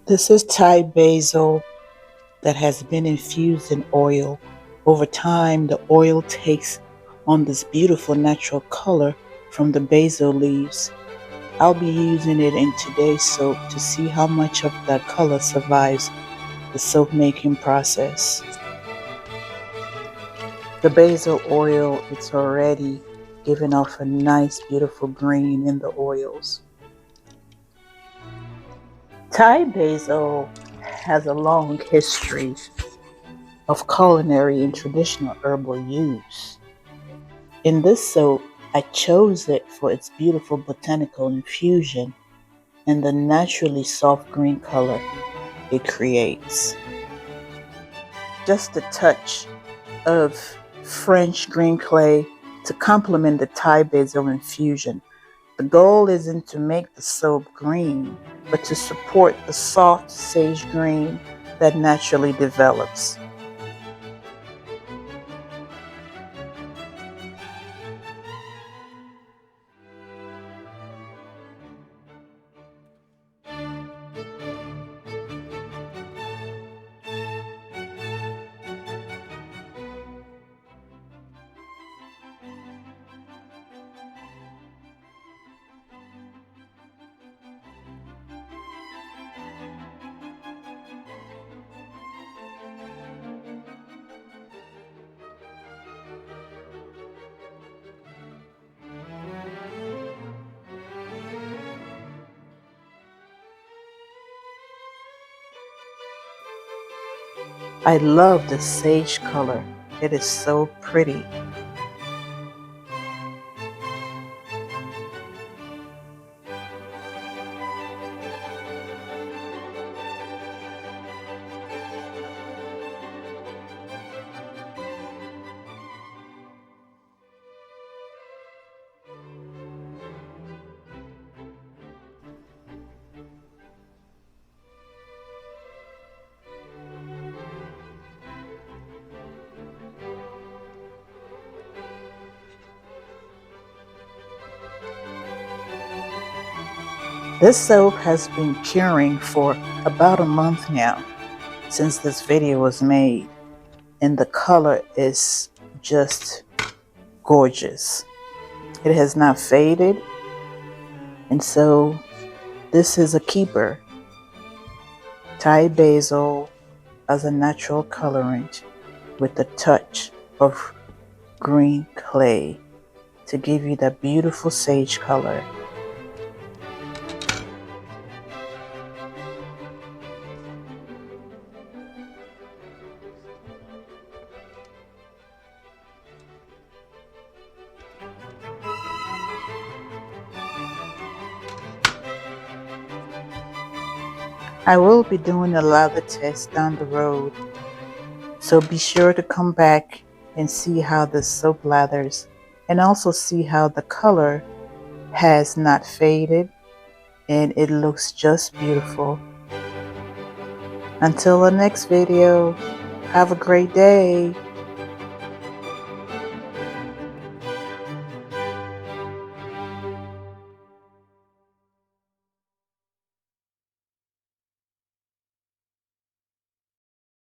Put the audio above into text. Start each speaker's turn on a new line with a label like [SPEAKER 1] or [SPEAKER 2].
[SPEAKER 1] This is Thai basil that has been infused in oil. Over time, the oil takes on this beautiful natural color from the basil leaves. I'll be using it in today's soap to see how much of that color survives the soap making process. The basil oil, it's already giving off a nice beautiful green in the oils. Thai basil has a long history of culinary and traditional herbal use. In this soap, I chose it for its beautiful botanical infusion and the naturally soft green color it creates. Just a touch of French green clay to complement the Thai basil infusion. The goal isn't to make the soap green, but to support the soft sage green that naturally develops. I love the sage color. It is so pretty. This soap has been curing for about a month now since this video was made, and the color is just gorgeous. It has not faded, and so this is a keeper. Thai basil as a natural colorant with a touch of green clay to give you that beautiful sage color. I will be doing a lather test down the road, so be sure to come back and see how the soap lathers and also see how the color has not faded and it looks just beautiful. Until the next video, have a great day.